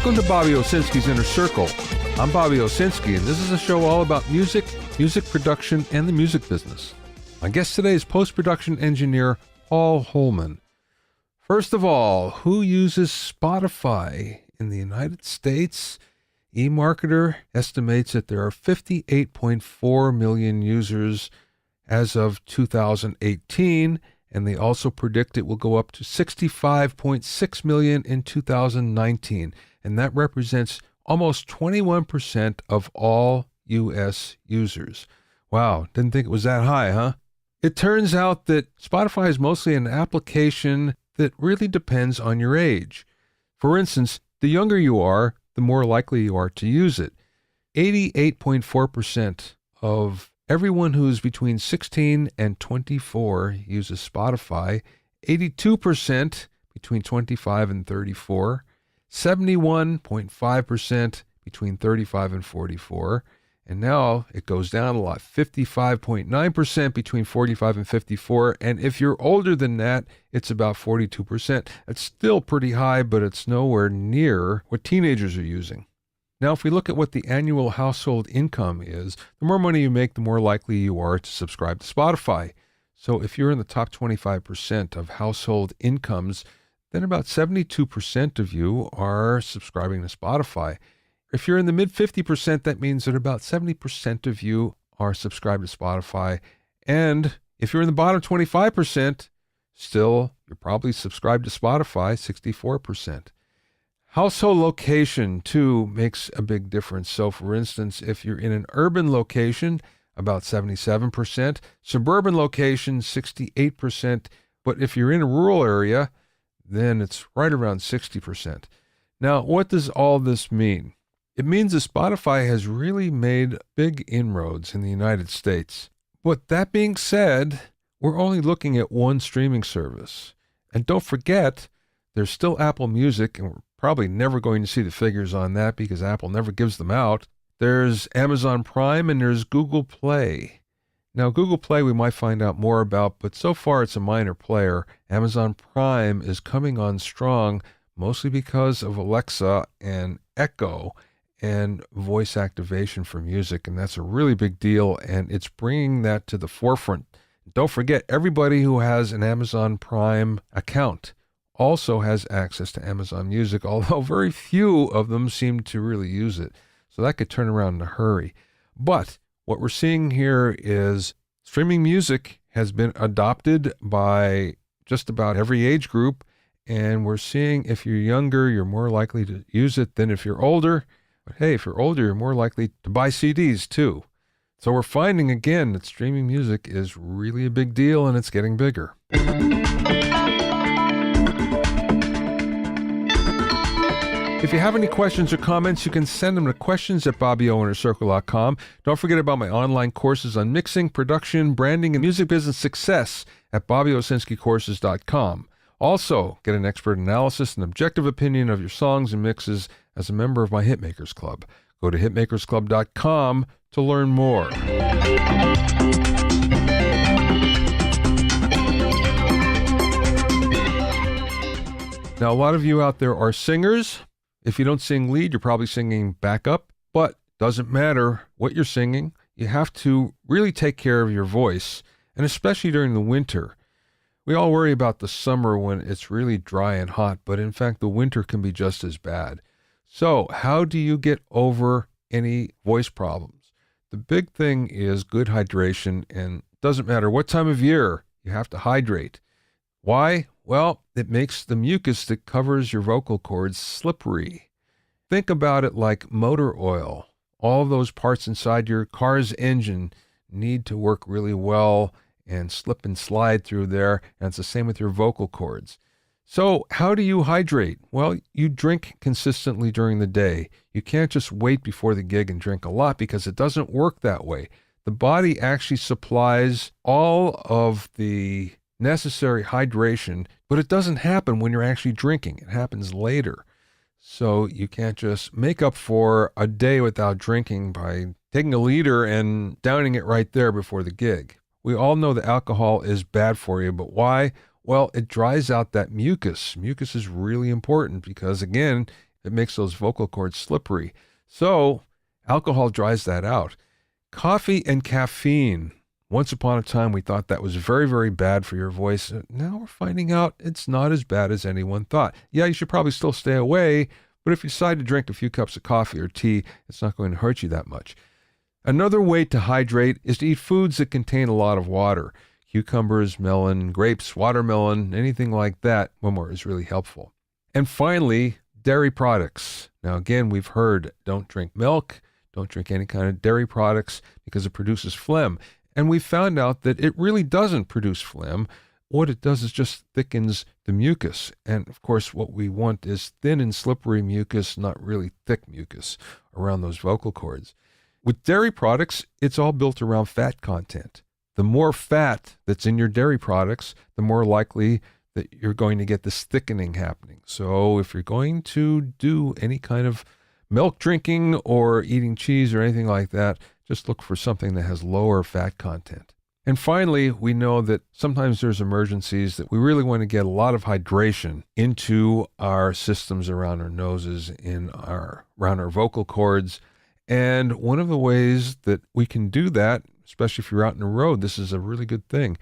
Welcome to Bobby Owsinski's Inner Circle. I'm Bobby Owsinski, and this is a show all about music, music production, and the music business. My guest today is post-production engineer Paul Hollman. First of all, who uses Spotify in the United States? eMarketer estimates that there are 58.4 million users as of 2018, and they also predict it will go up to 65.6 million in 2019, and that represents almost 21% of all U.S. users. Wow, didn't think it was that high, huh? It turns out that Spotify is mostly an application that really depends on your age. For instance, the younger you are, the more likely you are to use it. 88.4% of everyone who's between 16 and 24 uses Spotify, 82% between 25 and 34, 71.5% between 35 and 44, and now it goes down a lot, 55.9% between 45 and 54, and if you're older than that, it's about 42%. It's still pretty high, but it's nowhere near what teenagers are using. Now, if we look at what the annual household income is, the more money you make, the more likely you are to subscribe to Spotify. So if you're in the top 25% of household incomes, then about 72% of you are subscribing to Spotify. If you're in the mid 50%, that means that about 70% of you are subscribed to Spotify. And if you're in the bottom 25%, still, you're probably subscribed to Spotify, 64%. Household location, too, makes a big difference. So, for instance, if you're in an urban location, about 77%, suburban location, 68%, but if you're in a rural area, then it's right around 60%. Now, what does all this mean? It means that Spotify has really made big inroads in the United States. But that being said, we're only looking at one streaming service. And don't forget, there's still Apple Music, and we're probably never going to see the figures on that because Apple never gives them out. There's Amazon Prime and there's Google Play. Now, Google Play we might find out more about, but so far it's a minor player. Amazon Prime is coming on strong, mostly because of Alexa and Echo and voice activation for music, and that's a really big deal, and it's bringing that to the forefront. Don't forget, everybody who has an Amazon Prime account also has access to Amazon Music, although very few of them seem to really use it. So that could turn around in a hurry. But what we're seeing here is streaming music has been adopted by just about every age group, and we're seeing if you're younger, you're more likely to use it than if you're older. But hey, if you're older, you're more likely to buy CDs too. So we're finding again that streaming music is really a big deal, and it's getting bigger. If you have any questions or comments, you can send them to questions@BobbyOInnerCircle.com. Don't forget about my online courses on mixing, production, branding, and music business success at BobbyOwsinskiCourses.com. Also, get an expert analysis and objective opinion of your songs and mixes as a member of my Hitmakers Club. Go to hitmakersclub.com to learn more. Now, a lot of you out there are singers. If you don't sing lead, you're probably singing backup, but doesn't matter what you're singing. You have to really take care of your voice, and especially during the winter. We all worry about the summer when it's really dry and hot, but in fact, the winter can be just as bad. So how do you get over any voice problems? The big thing is good hydration, and it doesn't matter what time of year, you have to hydrate. Why? Well, it makes the mucus that covers your vocal cords slippery. Think about it like motor oil. All those parts inside your car's engine need to work really well and slip and slide through there, and it's the same with your vocal cords. So how do you hydrate? Well, you drink consistently during the day. You can't just wait before the gig and drink a lot because it doesn't work that way. The body actually supplies all of the necessary hydration, but it doesn't happen when you're actually drinking. It happens later. So you can't just make up for a day without drinking by taking a liter and downing it right there before the gig. We all know that alcohol is bad for you, but why? Well, it dries out that mucus. Mucus is really important because, again, It makes those vocal cords slippery. So alcohol dries that out. Coffee and caffeine. Once upon a time, we thought that was very, very bad for your voice. Now we're finding out it's not as bad as anyone thought. Yeah, you should probably still stay away, but if you decide to drink a few cups of coffee or tea, it's not going to hurt you that much. Another way to hydrate is to eat foods that contain a lot of water. Cucumbers, melon, grapes, watermelon, anything like that, one more is really helpful. And finally, dairy products. Now again, we've heard don't drink milk, don't drink any kind of dairy products because it produces phlegm. And we found out that it really doesn't produce phlegm. What it does is just thickens the mucus. And of course, what we want is thin and slippery mucus, not really thick mucus around those vocal cords. With dairy products, it's all built around fat content. The more fat that's in your dairy products, the more likely that you're going to get this thickening happening. So if you're going to do any kind of milk drinking or eating cheese or anything like that, just look for something that has lower fat content. And finally, we know that sometimes there's emergencies that we really want to get a lot of hydration into our systems around our noses, around our vocal cords. And one of the ways that we can do that, especially if you're out in the road, this is a really good thing.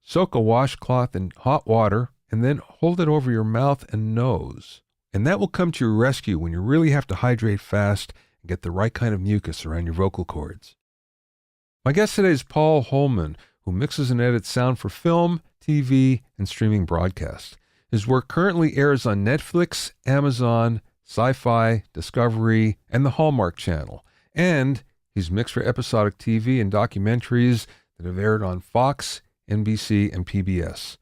Soak a washcloth in hot water and then hold it over your mouth and nose. And that will come to your rescue when you really have to hydrate fast and get the right kind of mucus around your vocal cords. My guest today is Paul Hollman, who mixes and edits sound for film, TV, and streaming broadcast. His work currently airs on Netflix, Amazon, Sci-Fi, Discovery, and the Hallmark Channel. And he's mixed for episodic TV and documentaries that have aired on Fox, NBC, and PBS.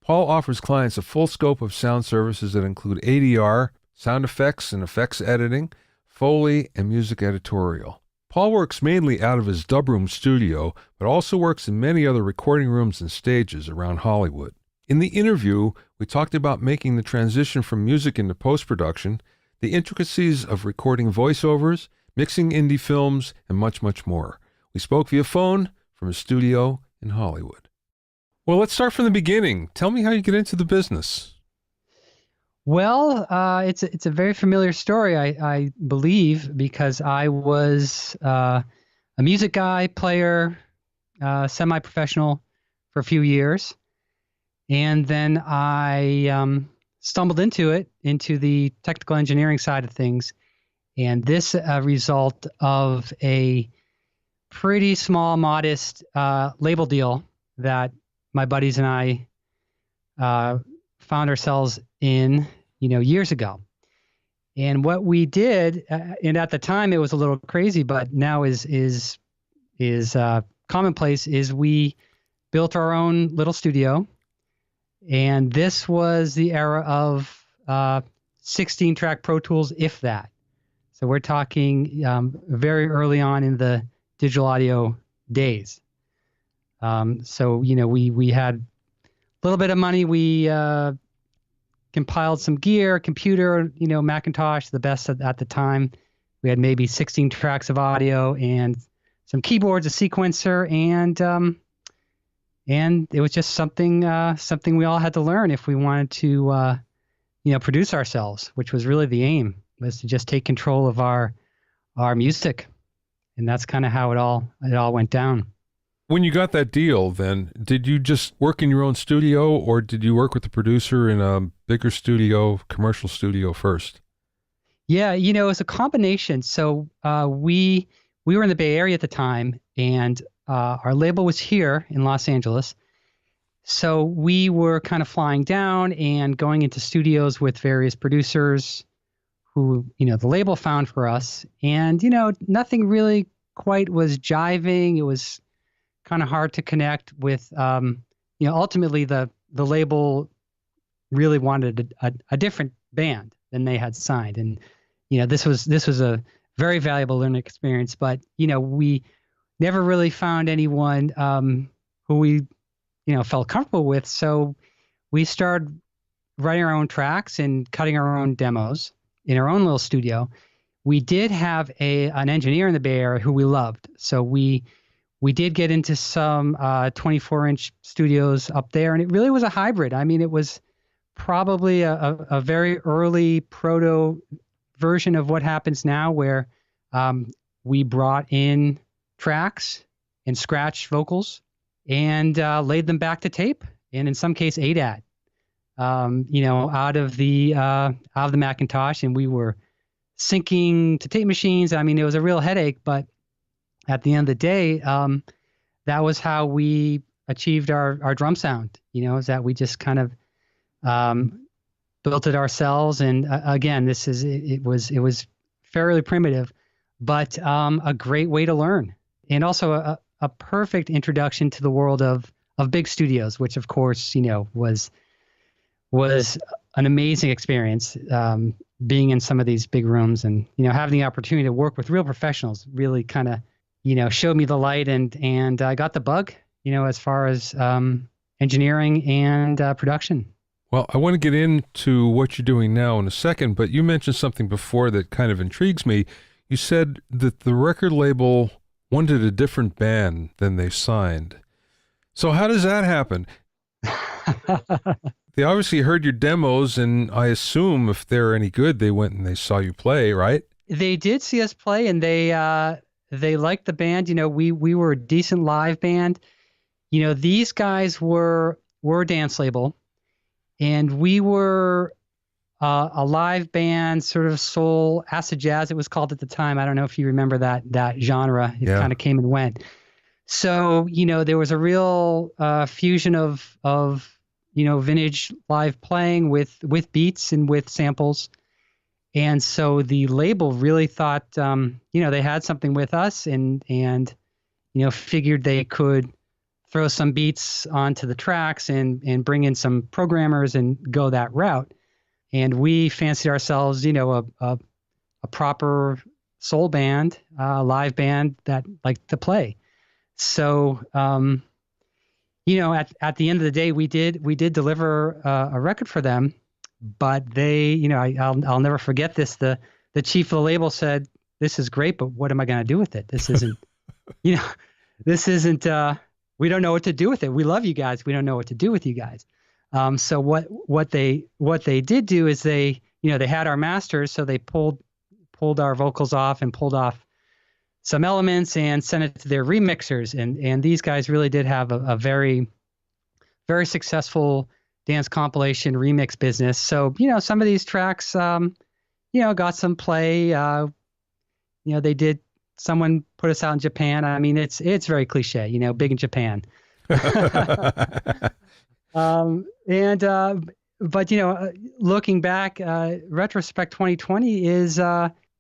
Paul offers clients a full scope of sound services that include ADR, sound effects and effects editing, Foley, and music editorial. Paul works mainly out of his dubroom studio, but also works in many other recording rooms and stages around Hollywood. In the interview, we talked about making the transition from music into post-production, the intricacies of recording voiceovers, mixing indie films, and much, much more. We spoke via phone from a studio in Hollywood. Well, let's start from the beginning. Tell me how you get into the business. Well, it's a very familiar story, I believe, because I was a music guy, player, semi-professional for a few years. And then I stumbled into the technical engineering side of things. And this a result of a pretty small, modest label deal that my buddies and I found ourselves in, years ago. And what we did, and at the time it was a little crazy, but now is commonplace, is we built our own little studio. And this was the era of 16-track Pro Tools, if that. So we're talking very early on in the digital audio days. So we had a little bit of money. We compiled some gear, computer, Macintosh, the best at the time. We had maybe 16 tracks of audio and some keyboards, a sequencer, and it was just something we all had to learn if we wanted to, produce ourselves, which was really the aim, was to just take control of our music, and that's kind of how it all went down. When you got that deal, then, did you just work in your own studio, or did you work with the producer in a bigger studio, commercial studio first? Yeah, it's a combination. So we were in the Bay Area at the time, and our label was here in Los Angeles. So we were kind of flying down and going into studios with various producers who, the label found for us. And, nothing really quite was jiving. It was kind of hard to connect with. Ultimately the label really wanted a different band than they had signed, and this was a very valuable learning experience. But we never really found anyone who we felt comfortable with, so we started writing our own tracks and cutting our own demos in our own little studio. We did have an engineer in the Bay Area who we loved, so we did get into some 24-inch studios up there, and it really was a hybrid. I mean, it was probably a very early proto version of what happens now, where we brought in tracks and scratched vocals and laid them back to tape, and in some case ADAT, out of the Macintosh, and we were syncing to tape machines. I mean, it was a real headache, but at the end of the day, that was how we achieved our drum sound. Is that we just kind of built it ourselves. And again, it was fairly primitive, but a great way to learn, and also a perfect introduction to the world of big studios, which of course was an amazing experience. Being in some of these big rooms and having the opportunity to work with real professionals really kind of showed me the light, and I got the bug as far as engineering and production. Well, I want to get into what you're doing now in a second, but you mentioned something before that kind of intrigues me. You said that the record label wanted a different band than they signed. So how does that happen? They obviously heard your demos, and I assume if they're any good, they went and they saw you play, right? They did see us play, and they liked the band. We were a decent live band. These guys were a dance label, and we were a live band, sort of soul, acid jazz, it was called at the time. I don't know if you remember that genre. It kind of came and went. So, there was a real fusion of vintage live playing with beats and with samples. And so the label really thought, they had something with us, and figured they could throw some beats onto the tracks and bring in some programmers and go that route. And we fancied ourselves, a proper soul band, live band that liked to play. So, at the end of the day, we did deliver a record for them, but they, I'll never forget this. The chief of the label said, "This is great, but what am I going to do with it? This isn't, we don't know what to do with it. We love you guys. We don't know what to do with you guys." So what they did do is they had our masters, so they pulled our vocals off and pulled off some elements and sent it to their remixers. And these guys really did have a very, very successful dance compilation remix business. So, some of these tracks, got some play. Someone put us out in Japan. I mean, it's very cliche, big in Japan. But looking back, retrospect 2020 is,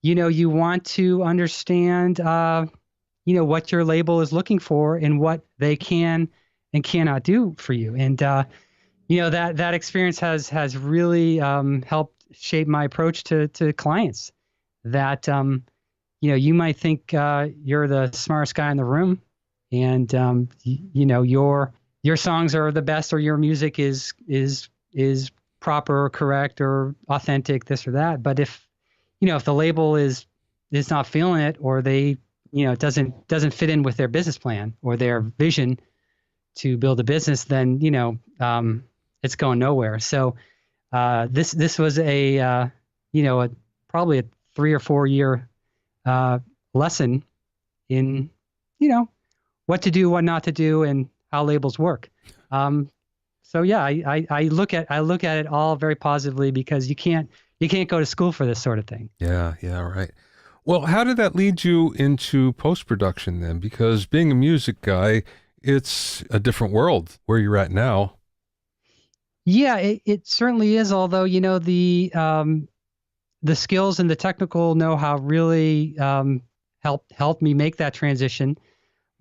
you want to understand, what your label is looking for and what they can and cannot do for you. And, that experience has really helped shape my approach to clients. That, you might think you're the smartest guy in the room, and, your songs are the best, or your music is proper or correct or authentic, this or that. But if the label is not feeling it, or they, it doesn't fit in with their business plan or their vision to build a business, then, it's going nowhere. So this was probably a 3 or 4 year lesson in, what to do, what not to do, and how labels work. So yeah, I look at it all very positively, because you can't go to school for this sort of thing. Yeah, right. Well, how did that lead you into post-production then? Because being a music guy, it's a different world where you're at now. Yeah, it certainly is. Although, the skills and the technical know-how really helped me make that transition.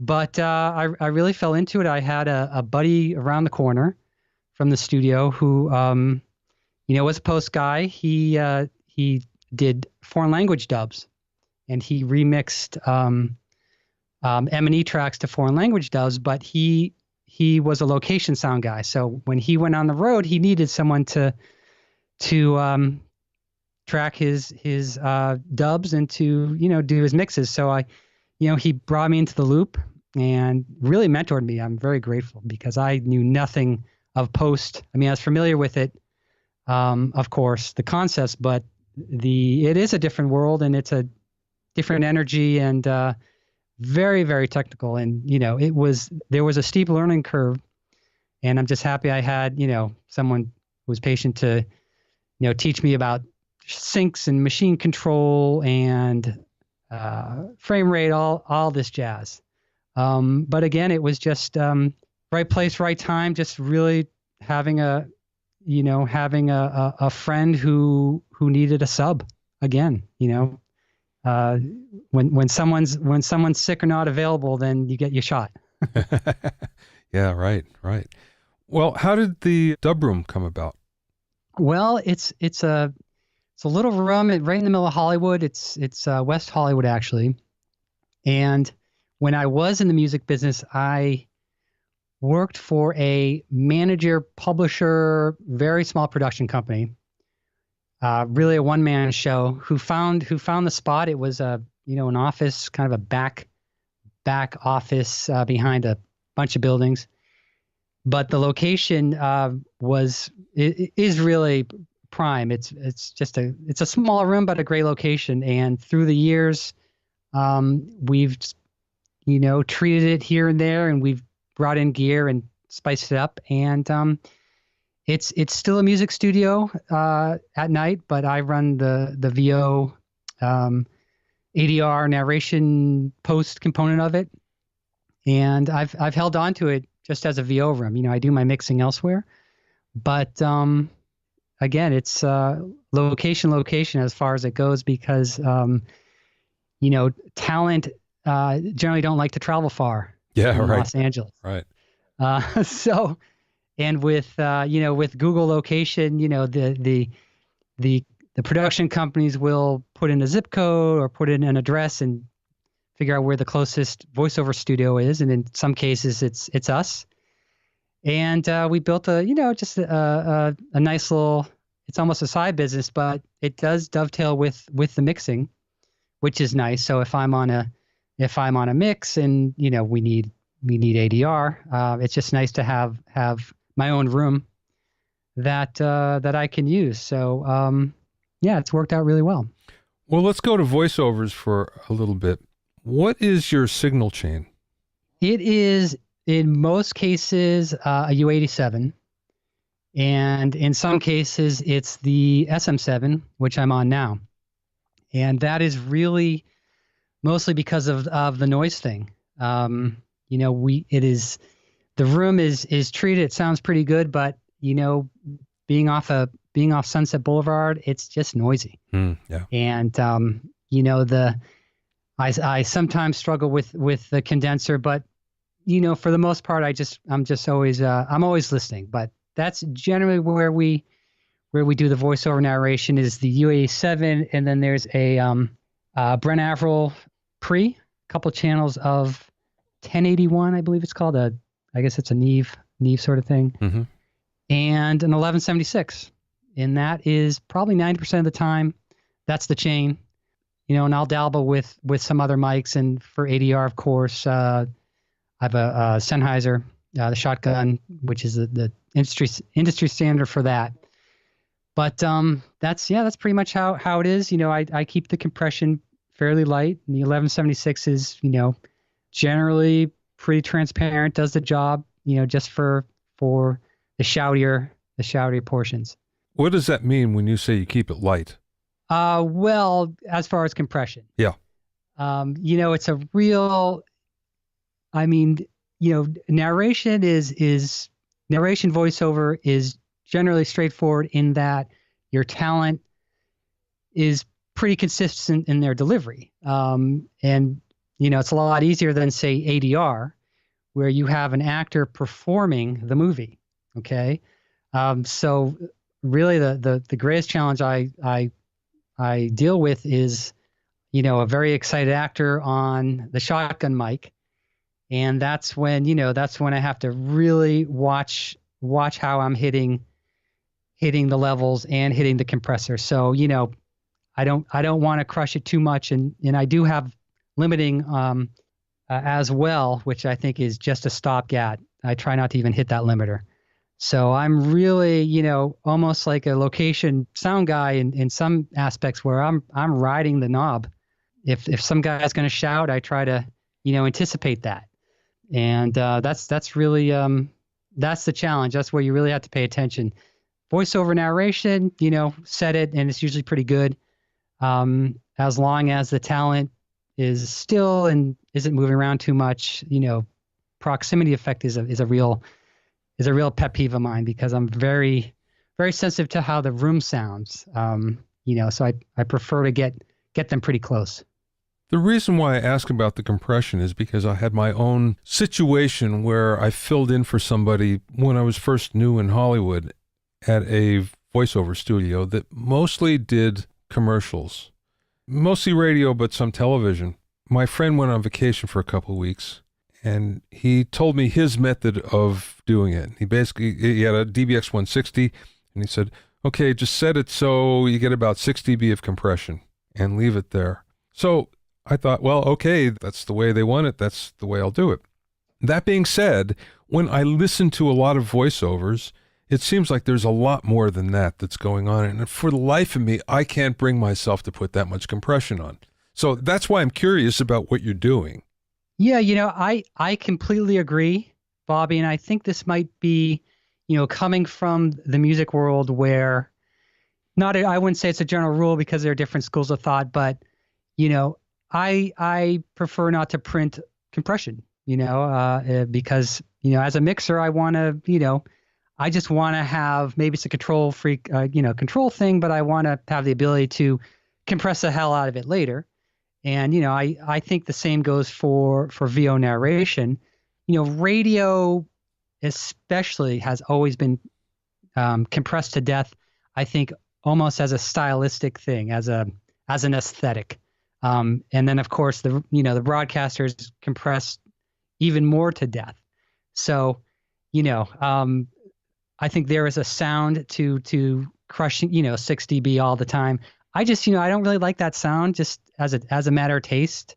But I really fell into it. I had a buddy around the corner from the studio who, was a post guy. He did foreign language dubs, and he remixed M&E tracks to foreign language dubs. But he was a location sound guy. So when he went on the road, he needed someone to track his dubs and to do his mixes. So he brought me into the loop and really mentored me. I'm very grateful, because I knew nothing of post. I mean, I was familiar with it, of course, the concepts, but it is a different world, and it's a different energy, and very, very technical. And there was a steep learning curve, and I'm just happy I had someone who was patient to teach me about syncs and machine control and frame rate, all this jazz. But again, it was just right place, right time. Just really having a friend who needed a sub again. When someone's sick or not available, then you get your shot. Yeah, right. Well, how did the dub room come about? Well, it's a little room right in the middle of Hollywood. It's West Hollywood, actually. And when I was in the music business, I worked for a manager, publisher, very small production company. Really a one-man show. Who found the spot? It was an office, kind of a back office behind a bunch of buildings. But the location is really prime. It's a small room, but a great location. And through the years, we've treated it here and there, and we've brought in gear and spiced it up. And it's still a music studio at night, but I run the VO ADR narration post component of it, and I've held on to it just as a VO room. I do my mixing elsewhere, but again, it's location as far as it goes, because talent generally don't like to travel far. Yeah, in right. Los Angeles. Right. So, and with Google location, the production companies will put in a zip code or put in an address and figure out where the closest voiceover studio is, and in some cases it's us. And we built a nice little. It's almost a side business, but it does dovetail with the mixing, which is nice. So if I'm on a mix and we need ADR, it's just nice to have my own room that I can use. So it's worked out really well. Well, let's go to voiceovers for a little bit. What is your signal chain? It is in most cases a U87, and in some cases it's the SM7, which I'm on now, and that is really mostly because of the noise thing. The room is treated. It sounds pretty good, but being off Sunset Boulevard, it's just noisy. Yeah. And I sometimes struggle with the condenser, but for the most part, I'm always listening. But that's generally where we do the voiceover narration is the UA7, and then there's a Brent Averill a couple channels of 1081, I believe it's called. I guess it's a Neve sort of thing, mm-hmm. and an 1176, and that is probably 90% of the time. That's the chain, and I'll dabble with some other mics, and for ADR, of course, I have a Sennheiser, the shotgun, which is the industry standard for that. But that's pretty much how it is. I keep the compression fairly light, and the 1176 is generally pretty transparent, does the job, just for the shoutier portions. What does that mean when you say you keep it light? Well, as far as compression. Yeah. It's a real, narration voiceover is generally straightforward in that your talent is pretty consistent in their delivery. And it's a lot easier than, say, ADR, where you have an actor performing the movie. Okay. So really the greatest challenge I deal with is, a very excited actor on the shotgun mic. And that's when I have to really watch how I'm hitting the levels and hitting the compressor. So, I don't want to crush it too much. And I do have limiting as well, which I think is just a stopgap. I try not to even hit that limiter. So I'm really, almost like a location sound guy in some aspects where I'm riding the knob. If some guy's going to shout, I try to, anticipate that. And that's really that's the challenge. That's where you really have to pay attention. Voiceover narration, set it, and it's usually pretty good. As long as the talent is still and isn't moving around too much, proximity effect is a real pet peeve of mine because I'm very, very sensitive to how the room sounds. So I prefer to get them pretty close. The reason why I ask about the compression is because I had my own situation where I filled in for somebody when I was first new in Hollywood at a voiceover studio that mostly did commercials, mostly radio, but some television. My friend went on vacation for a couple of weeks, and he told me his method of doing it. He had a DBX 160, and he said, okay, just set it so you get about 6 dB of compression and leave it there. So I thought, well, okay, that's the way they want it. That's the way I'll do it. That being said, when I listen to a lot of voiceovers, it seems like there's a lot more than that that's going on. And for the life of me, I can't bring myself to put that much compression on. So that's why I'm curious about what you're doing. Yeah, I completely agree, Bobby, and I think this might be, coming from the music world where I wouldn't say it's a general rule because there are different schools of thought, but I prefer not to print compression, because as a mixer I want to, I just want to have, maybe it's a control freak, control thing, but I want to have the ability to compress the hell out of it later. And, I think the same goes for VO narration. Radio especially has always been compressed to death, I think almost as a stylistic thing, as an aesthetic. And then of course the broadcasters compress even more to death. So, I think there is a sound to crushing, 6 dB all the time. I just, I don't really like that sound just as a matter of taste.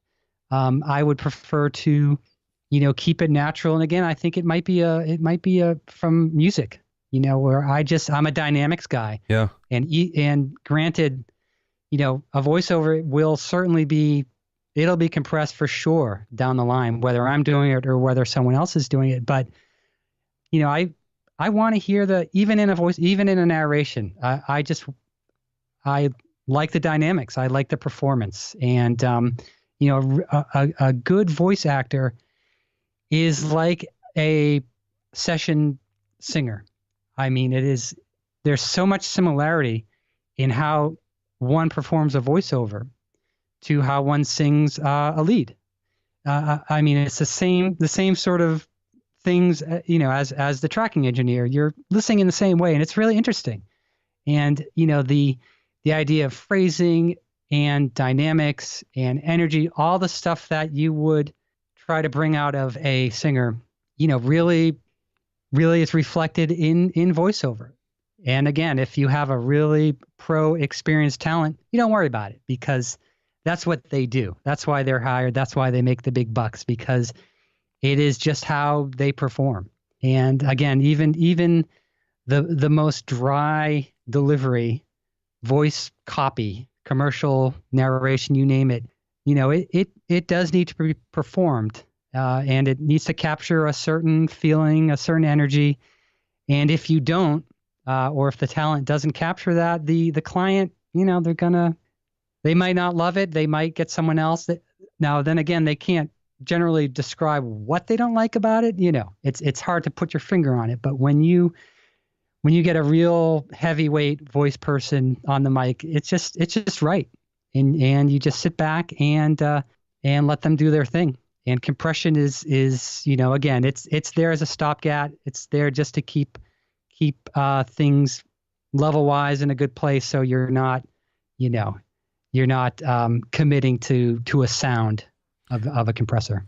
I would prefer to, keep it natural. And again, I think it might be from music, where I'm a dynamics guy. Yeah. And granted, a voiceover will certainly it'll be compressed for sure down the line, whether I'm doing it or whether someone else is doing it. But, I want to hear even in a narration, I like the dynamics. I like the performance. And, a good voice actor is like a session singer. I mean, there's so much similarity in how one performs a voiceover to how one sings a lead. I mean, it's the same sort of things, as the tracking engineer, you're listening in the same way, and it's really interesting. And, the idea of phrasing and dynamics and energy, all the stuff that you would try to bring out of a singer, really, really is reflected in voiceover. And again, if you have a really pro experienced talent, you don't worry about it because that's what they do. That's why they're hired. That's why they make the big bucks, because it is just how they perform. And again, even the most dry delivery, voice copy, commercial narration, you name it, it does need to be performed, and it needs to capture a certain feeling, a certain energy. And if you don't, or if the talent doesn't capture that, the client, they might not love it. They might get someone else now, then again, they can't generally describe what they don't like about it. It's hard to put your finger on it, but when you get a real heavyweight voice person on the mic, it's just right. And you just sit back and let them do their thing. And compression is again, it's there as a stopgap. It's there just to keep things level wise in a good place. So you're not committing to a sound of a compressor.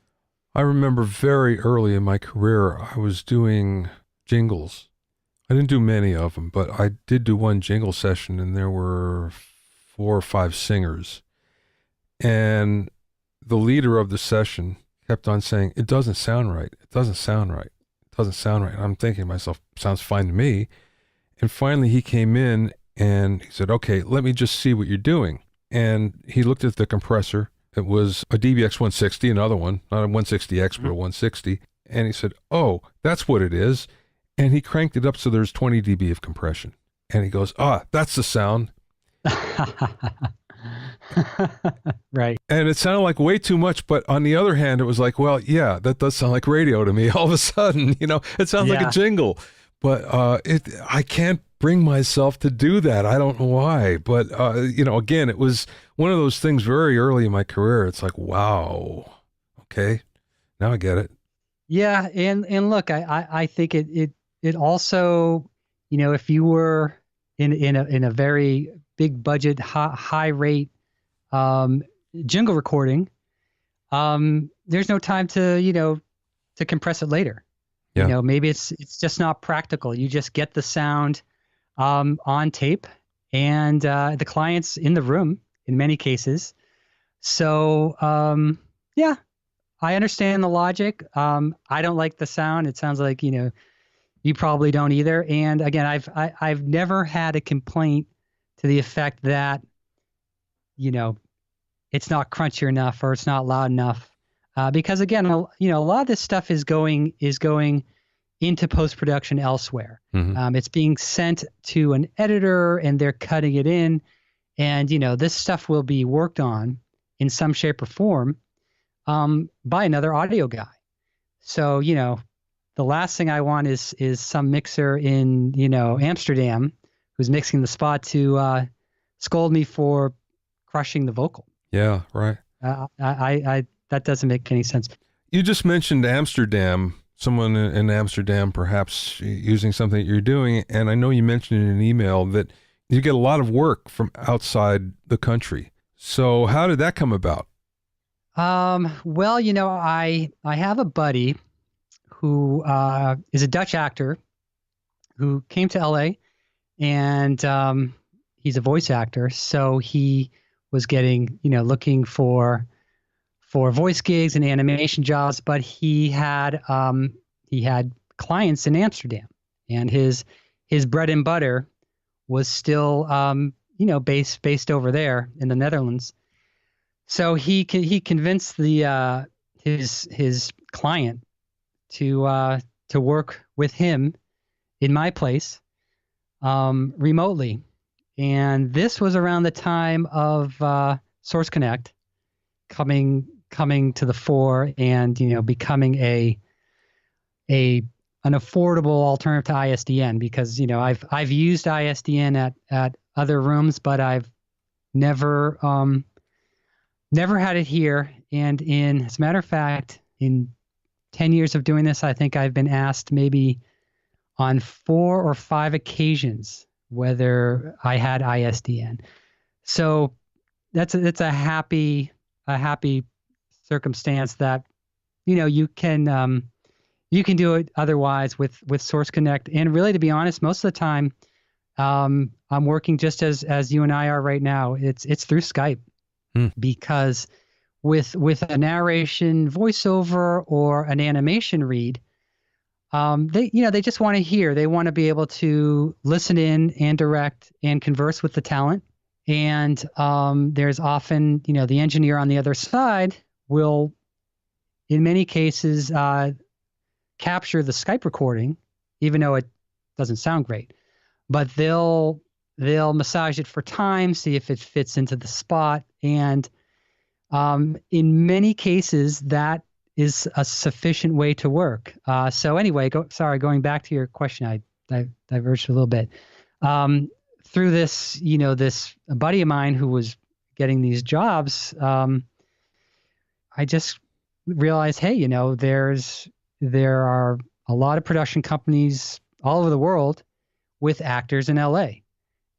I remember very early in my career, I was doing jingles. I didn't do many of them, but I did do one jingle session, and there were 4 or 5 singers. And the leader of the session kept on saying, it doesn't sound right. It doesn't sound right. It doesn't sound right. I'm thinking to myself, sounds fine to me. And finally he came in and he said, okay, let me just see what you're doing. And he looked at the compressor. It was a DBX 160, another one, not a 160X, but a 160. And he said, oh, that's what it is. And he cranked it up so there's 20 dB of compression. And he goes, that's the sound. Right. And it sounded like way too much, but on the other hand, it was like, well, yeah, that does sound like radio to me. All of a sudden, it sounds like a jingle. But I can't bring myself to do that. I don't know why. But, again, it was one of those things very early in my career. It's like, wow, okay, now I get it. Yeah, and look, I think it also, if you were in a very big budget, high rate jingle recording, there's no time to compress it later. Yeah. Maybe it's just not practical. You just get the sound on tape, and the client's in the room in many cases. So yeah, I understand the logic. I don't like the sound. It sounds like you probably don't either. And again, I've never had a complaint to the effect that it's not crunchy enough or it's not loud enough. Because again, a lot of this stuff is going into post-production elsewhere. Mm-hmm. It's being sent to an editor and they're cutting it in, and this stuff will be worked on in some shape or form by another audio guy. So the last thing I want is some mixer in Amsterdam who's mixing the spot to scold me for crushing the vocal. Yeah, right. I that doesn't make any sense. You just mentioned Amsterdam, someone in Amsterdam perhaps using something that you're doing, and I know you mentioned in an email that you get a lot of work from outside the country. So how did that come about? Well, I have a buddy who is a Dutch actor who came to LA, and he's a voice actor. So he was getting, looking for voice gigs and animation jobs, but he had clients in Amsterdam, and his bread and butter was still based over there in the Netherlands. So he convinced his client to work with him in my place remotely. And this was around the time of Source Connect coming to the fore, and becoming an affordable alternative to ISDN, because I've used ISDN at other rooms, but I've never had it here. And as a matter of fact, in 10 years of doing this, I think I've been asked maybe on 4 or 5 occasions whether I had ISDN. So that's a happy circumstance that you can do it otherwise with Source Connect. And really, to be honest, most of the time I'm working just as you and I are right now. It's through Skype, because with a narration voiceover or an animation read, they just want to hear. They want to be able to listen in and direct and converse with the talent. And there's often, the engineer on the other side will, in many cases, capture the Skype recording, even though it doesn't sound great. But they'll massage it for time, see if it fits into the spot. And in many cases, that is a sufficient way to work. So anyway, going back to your question, I diverged a little bit. Through this, this buddy of mine who was getting these jobs, I just realized, hey, there are a lot of production companies all over the world with actors in LA,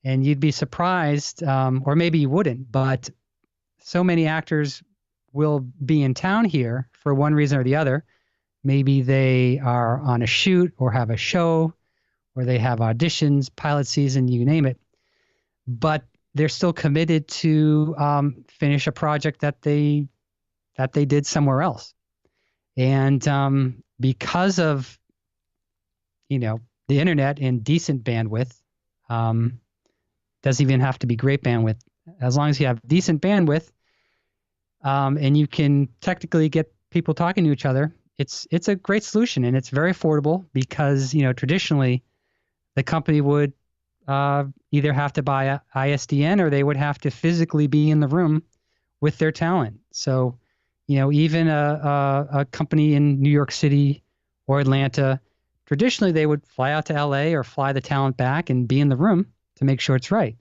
and you'd be surprised, or maybe you wouldn't, but so many actors will be in town here for one reason or the other. Maybe they are on a shoot or have a show, or they have auditions, pilot season, you name it. But they're still committed to finish a project that they did somewhere else. And because of the internet and decent bandwidth. Um, doesn't even have to be great bandwidth. As long as you have decent bandwidth, and you can technically get people talking to each other, it's a great solution, and it's very affordable because traditionally the company would either have to buy a ISDN or they would have to physically be in the room with their talent. So, even a company in New York City or Atlanta, traditionally they would fly out to LA or fly the talent back and be in the room to make sure it's right.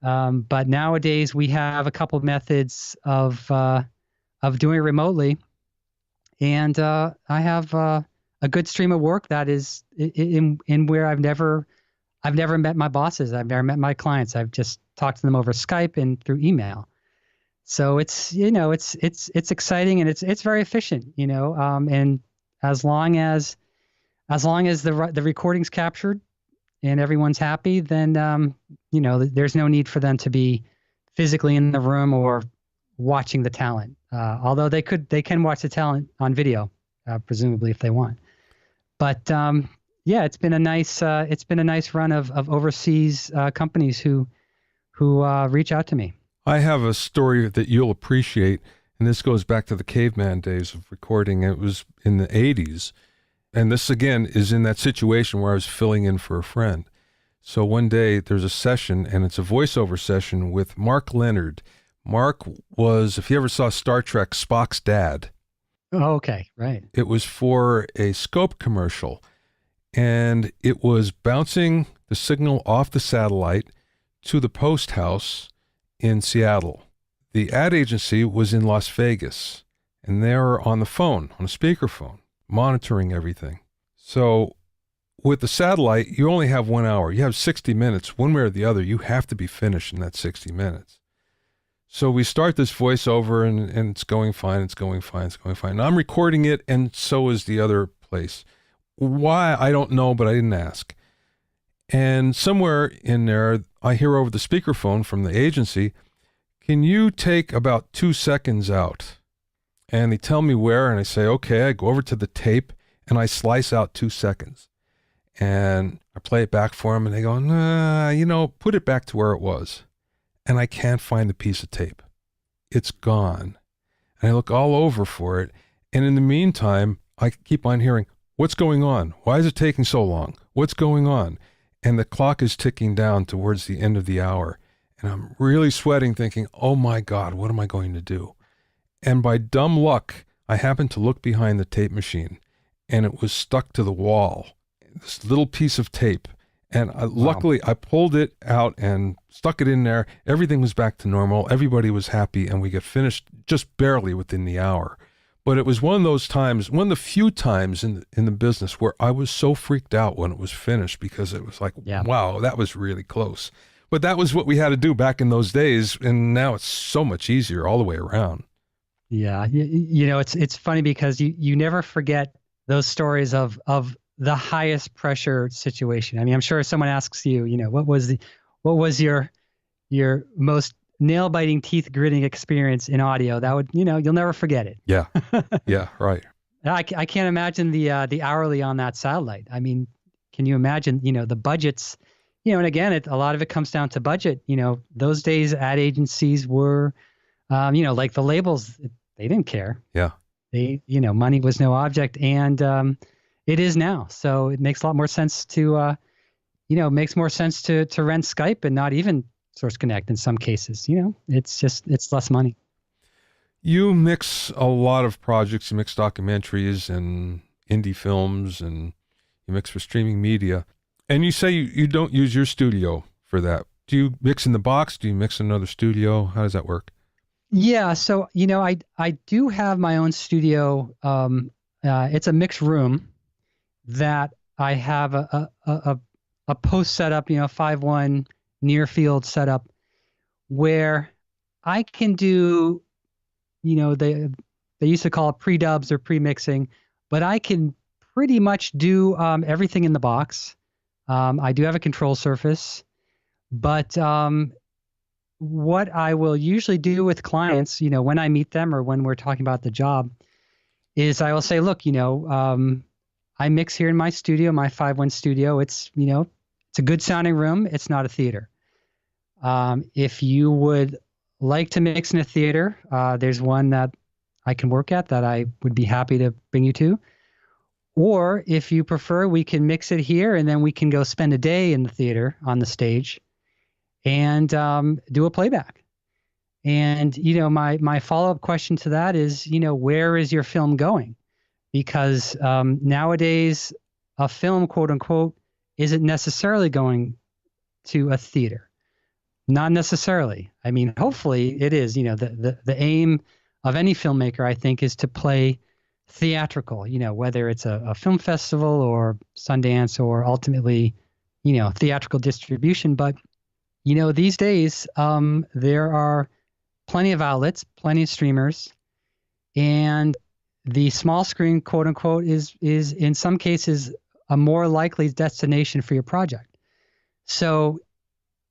But nowadays we have a couple of methods of doing it remotely, and I have a good stream of work that is in where I've never met my bosses. I've never met my clients. I've just talked to them over Skype and through email. So it's it's exciting, and it's very efficient. And as long as the recording's captured and everyone's happy, then there's no need for them to be physically in the room or watching the talent. Although they can watch the talent on video, presumably if they want. But yeah, it's been a nice run of overseas companies who reach out to me. I have a story that you'll appreciate, and this goes back to the Caveman days of recording. It was in the 80s. And this, again, is in that situation where I was filling in for a friend. So one day there's a session, and it's a voiceover session with Mark Leonard. Mark was, if you ever saw Star Trek, Spock's dad. Oh, okay, right. It was for a Scope commercial, and it was bouncing the signal off the satellite to the post house in Seattle. The ad agency was in Las Vegas, and they were on the phone, on a speakerphone, monitoring everything. So with the satellite, you only have 1 hour. You have 60 minutes. One way or the other, you have to be finished in that 60 minutes. So we start this voiceover, and it's going fine, it's going fine, it's going fine. And I'm recording it, and so is the other place. Why, I don't know, but I didn't ask. And somewhere in there, I hear over the speakerphone from the agency, "Can you take about 2 seconds out?" And they tell me where, and I say, okay. I go over to the tape, and I slice out 2 seconds. And I play it back for them, and they go, nah, put it back to where it was. And I can't find the piece of tape. It's gone. And I look all over for it. And in the meantime, I keep on hearing, what's going on? Why is it taking so long? What's going on? And the clock is ticking down towards the end of the hour. And I'm really sweating, thinking, oh my God, what am I going to do? And by dumb luck, I happened to look behind the tape machine, and it was stuck to the wall, this little piece of tape. And luckily, I pulled it out and stuck it in there. Everything was back to normal. Everybody was happy, and we got finished just barely within the hour. But it was one of those times, one of the few times in the business where I was so freaked out when it was finished, because it was like, wow, that was really close. But that was what we had to do back in those days, and now it's so much easier all the way around. Yeah, it's funny because you never forget those stories of the highest pressure situation. I mean, I'm sure if someone asks you, what was your most nail biting, teeth gritting experience in audio, that would, you'll never forget it. Yeah. Yeah. Right. I can't imagine the hourly on that satellite. I mean, can you imagine, the budgets, and again, a lot of it comes down to budget. Those days ad agencies were, like the labels, they didn't care. Yeah. Money was no object, and it is now. So it makes a lot more sense to, makes more sense to rent Skype and not even Source Connect in some cases. It's less money. You mix a lot of projects. You mix documentaries and indie films, and you mix for streaming media. And you say you don't use your studio for that. Do you mix in the box? Do you mix in another studio? How does that work? Yeah. So, I do have my own studio. It's a mixed room that I have a post setup, 5.1 near field setup, where I can do, they used to call it pre-dubs or pre-mixing, but I can pretty much do everything in the box. I do have a control surface, but what I will usually do with clients, when I meet them or when we're talking about the job, is I will say, look, I mix here in my studio, my 5-1 studio. It's, it's a good sounding room. It's not a theater. If you would like to mix in a theater, there's one that I can work at that I would be happy to bring you to. Or if you prefer, we can mix it here and then we can go spend a day in the theater on the stage and do a playback. And, my follow-up question to that is, where is your film going? Because nowadays a film, quote unquote, isn't necessarily going to a theater. Not necessarily. I mean, hopefully it is. The aim of any filmmaker, I think, is to play theatrical, whether it's a film festival or Sundance or ultimately, theatrical distribution. But, these days there are plenty of outlets, plenty of streamers, and the small screen, quote unquote, is in some cases a more likely destination for your project. So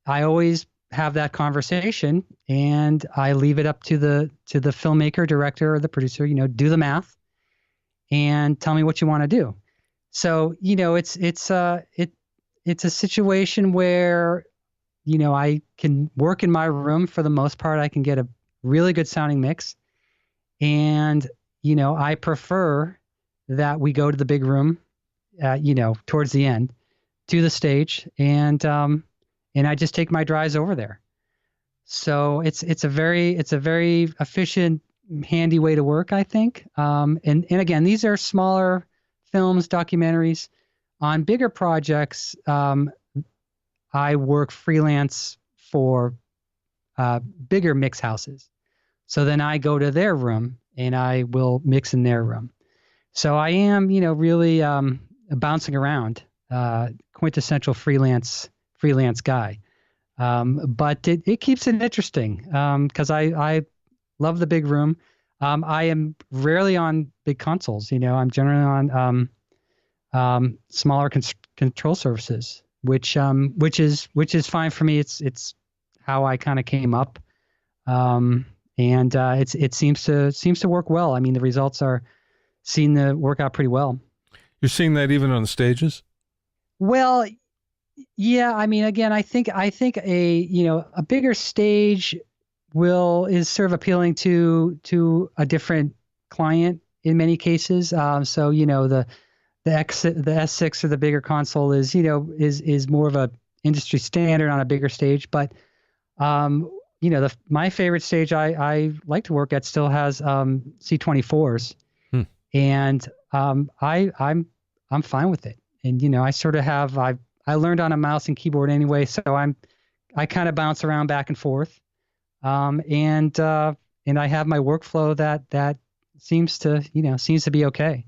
I always have that conversation and I leave it up to the filmmaker, director, or the producer, do the math and tell me what you want to do. So, it's a situation where, I can work in my room for the most part. I can get a really good sounding mix. And, I prefer that we go to the big room, towards the end, to the stage, and I just take my drives over there. So it's a very efficient, handy way to work, I think. And again, these are smaller films, documentaries. On bigger projects, I work freelance for bigger mix houses. So then I go to their room and I will mix in their room. So I am, really bouncing around, quintessential freelance guy. But it keeps it interesting because I love the big room. I am rarely on big consoles. I'm generally on smaller control surfaces, which is fine for me. It's how I kind of came up, and it seems to work well. I mean, the results seem to work out pretty well. You're seeing that even on the stages? Well, yeah. I mean, again, I think a bigger stage is sort of appealing to a different client in many cases. So the S6 or the bigger console is more of a industry standard on a bigger stage. But my favorite stage I like to work at still has C24s, and I'm fine with it. And I sort of have I learned on a mouse and keyboard anyway, so I kind of bounce around back and forth, and I have my workflow that seems to be okay.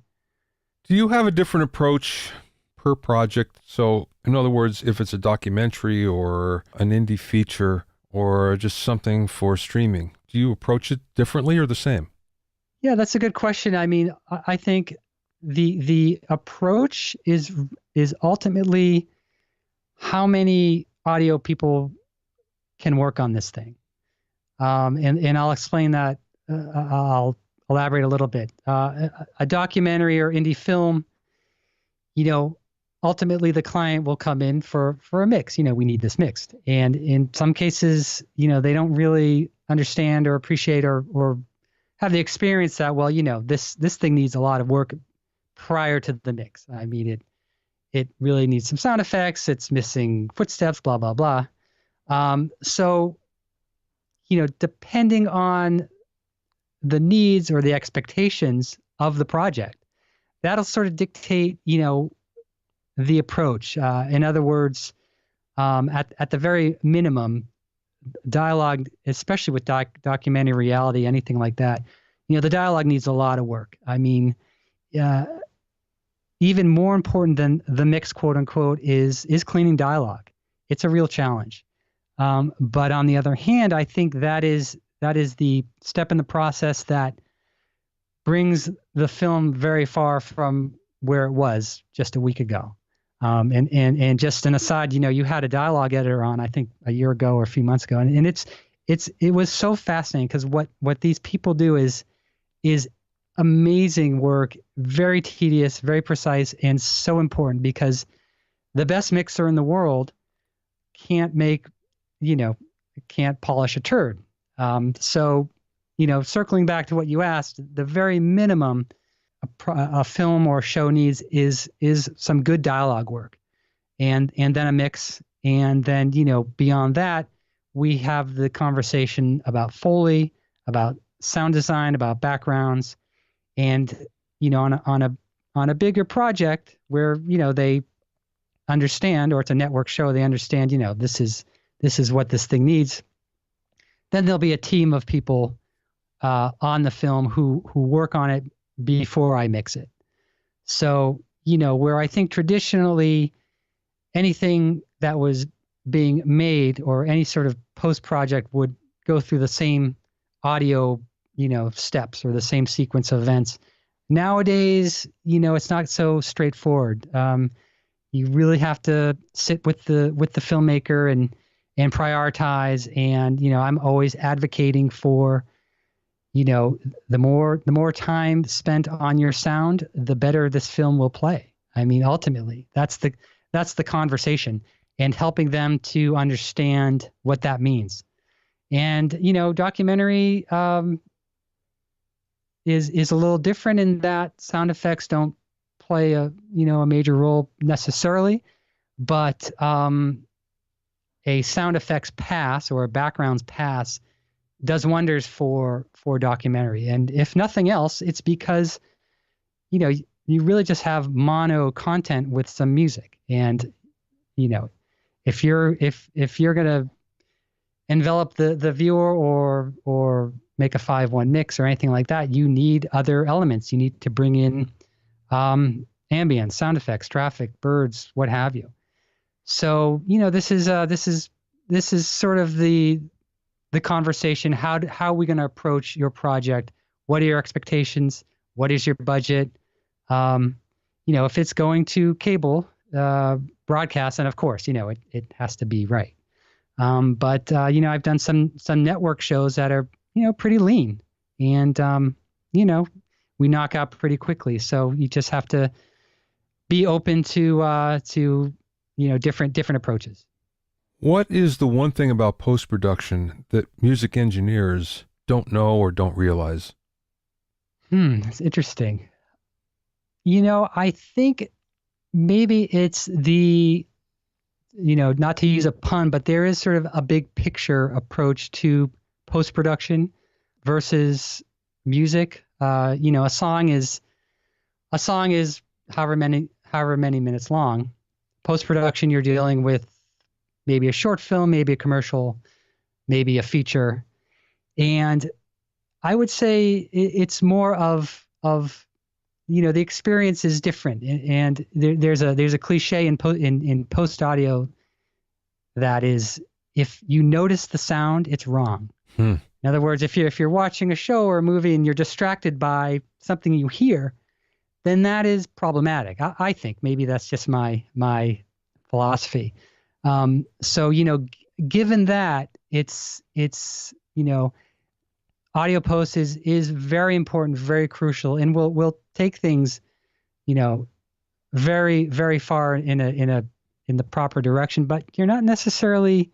Do you have a different approach per project? So, in other words, if it's a documentary or an indie feature or just something for streaming, do you approach it differently or the same? Yeah, that's a good question. I mean, I think the approach is ultimately how many audio people can work on this thing. And I'll explain that. I'll elaborate a little bit. A documentary or indie film, ultimately the client will come in for a mix. We need this mixed. And in some cases, they don't really understand or appreciate or have the experience that, well, this thing needs a lot of work prior to the mix. I mean, it really needs some sound effects. It's missing footsteps, blah, blah, blah. So, depending on the needs or the expectations of the project, that'll sort of dictate, the approach. In other words, at the very minimum, dialogue, especially with documentary reality, anything like that, the dialogue needs a lot of work. I mean, even more important than the mix, quote unquote, is cleaning dialogue. It's a real challenge. But on the other hand, I think that is the step in the process that brings the film very far from where it was just a week ago. And just an aside, you had a dialogue editor on, I think a year ago or a few months ago. And it was so fascinating because what these people do is amazing work very tedious, very precise, and so important because the best mixer in the world can't make, can't polish a turd. So, circling back to what you asked, the very minimum a film or show needs is some good dialogue work, and then a mix, and then beyond that, we have the conversation about Foley, about sound design, about backgrounds, and on a bigger project where they understand, or it's a network show, they understand this is what this thing needs. Then there'll be a team of people on the film who work on it before I mix it. So where I think traditionally anything that was being made or any sort of post project would go through the same audio steps or the same sequence of events. Nowadays, it's not so straightforward. You really have to sit with the filmmaker and prioritize. And I'm always advocating for the more time spent on your sound, the better this film will play. I mean, ultimately, that's the conversation, and helping them to understand what that means. And documentary is a little different in that sound effects don't play a major role necessarily, but a sound effects pass or a backgrounds pass does wonders for documentary. And if nothing else, it's because you really just have mono content with some music. And if you're gonna envelop the viewer or make a 5:1 mix or anything like that, you need other elements. You need to bring in ambience, sound effects, traffic, birds, what have you. So this is sort of the conversation. How are we going to approach your project? What are your expectations? What is your budget? If it's going to cable broadcast, and of course it has to be right. But I've done some network shows that are pretty lean, and we knock out pretty quickly. So you just have to be open to different approaches. What is the one thing about post-production that music engineers don't know or don't realize? That's interesting. I think maybe it's the, not to use a pun, but there is sort of a big picture approach to post-production versus music. A song is however many minutes long. Post-production, you're dealing with maybe a short film, maybe a commercial, maybe a feature. And I would say it's more of the experience is different. And there's a cliche in post audio that is, if you notice the sound, it's wrong. In other words, if you're watching a show or a movie and you're distracted by something you hear, then that is problematic. I think maybe that's just my philosophy. So given that, it's audio post is very important, very crucial, and will take things very, very far in the proper direction. But you're not necessarily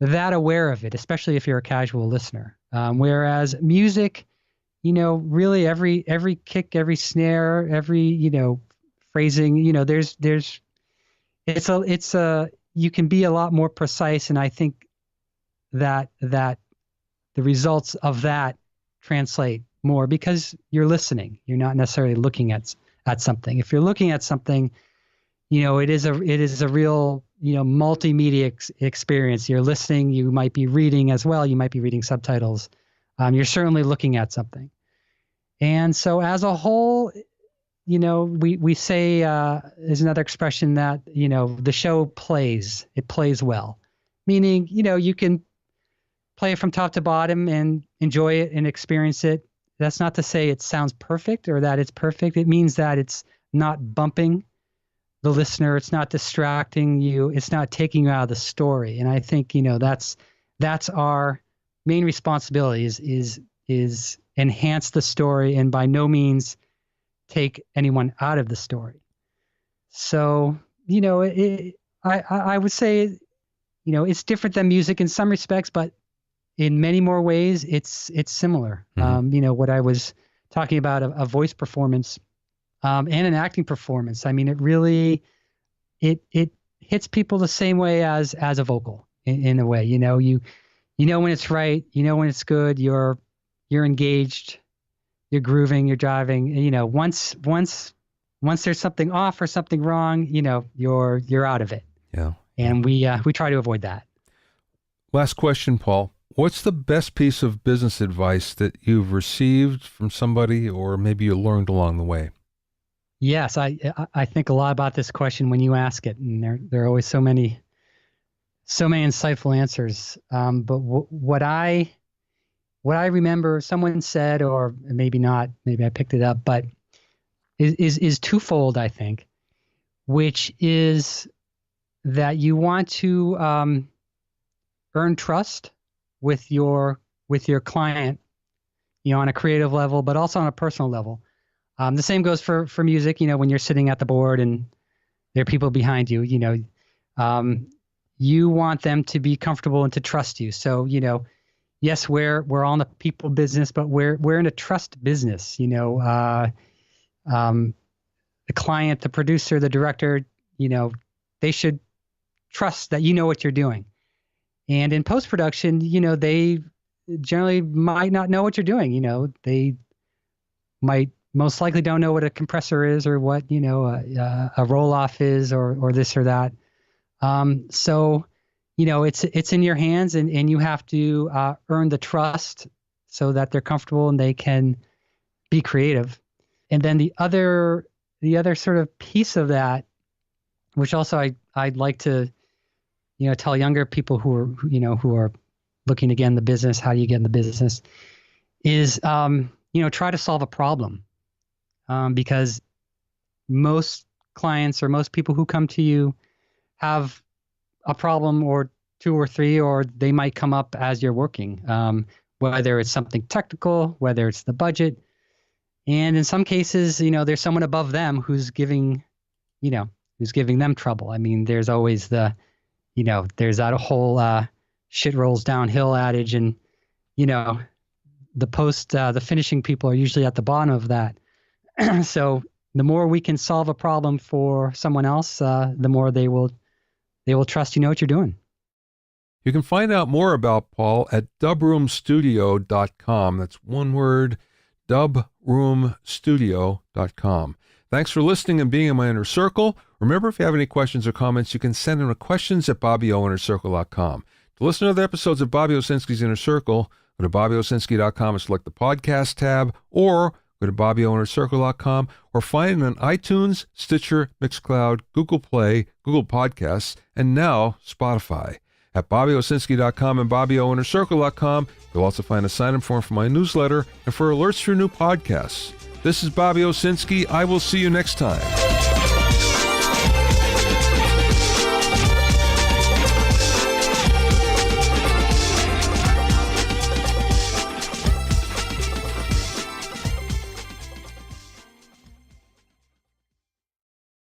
that aware of it, especially if you're a casual listener. Whereas music, really every kick, every snare, every phrasing, you can be a lot more precise, and I think that the results of that translate more because you're listening. You're not necessarily looking at something. If you're looking at something, it is a real multimedia experience. You're listening. You might be reading as well. You might be reading subtitles. You're certainly looking at something. And so as a whole, we say, there's another expression that, the show plays, it plays well, meaning, you can play it from top to bottom and enjoy it and experience it. That's not to say it sounds perfect or that it's perfect. It means that it's not bumping the listener. It's not distracting you. It's not taking you out of the story. And I think, that's our main responsibility is enhance the story, and by no means take anyone out of the story. So, I would say, it's different than music in some respects, but in many more ways, it's similar. What I was talking about, a voice performance and an acting performance. I mean, it really, it hits people the same way as a vocal in a way. You know when it's right, when it's good, you're engaged, you're grooving, you're driving. Once there's something off or something wrong, you're out of it. Yeah. And we try to avoid that. Last question, Paul. What's the best piece of business advice that you've received from somebody, or maybe you learned along the way? Yes, I think a lot about this question when you ask it, and there are always so many insightful answers. But what I remember someone said, or maybe not, maybe I picked it up, but is twofold, I think, which is that you want to earn trust with your client, on a creative level, but also on a personal level. The same goes for music. When you're sitting at the board and there are people behind you, you want them to be comfortable and to trust you. So, yes, we're all in the people business, but we're in a trust business. The client, the producer, the director, they should trust that you know what you're doing. And in post-production, they generally might not know what you're doing. They might most likely don't know what a compressor is, or what, a roll-off is, or this or that. So, it's in your hands, and you have to earn the trust so that they're comfortable and they can be creative. And then the other sort of piece of that, which also I'd like to, tell younger people who are looking to get in the business, how do you get in the business, is, try to solve a problem. Because most clients or most people who come to you have a problem or two or three, or they might come up as you're working, whether it's something technical, whether it's the budget. And in some cases, there's someone above them who's giving them trouble. I mean, there's always there's that whole shit rolls downhill adage, and, the finishing people are usually at the bottom of that. So the more we can solve a problem for someone else, the more they will trust you know what you're doing. You can find out more about Paul at dubroomstudio.com. That's one word, dubroomstudio.com. Thanks for listening and being in my inner circle. Remember, if you have any questions or comments, you can send them to questions@bobbyoinnercircle.com. To listen to other episodes of Bobby Owsinski's Inner Circle, go to bobbyowsinski.com and select the podcast tab, or go to bobbyowinnercircle.com, or find it on iTunes, Stitcher, Mixcloud, Google Play, Google Podcasts, and now Spotify. At bobbyowsinski.com and bobbyowinnercircle.com, you'll also find a sign-up form for my newsletter and for alerts for new podcasts. This is Bobby Owsinski. I will see you next time.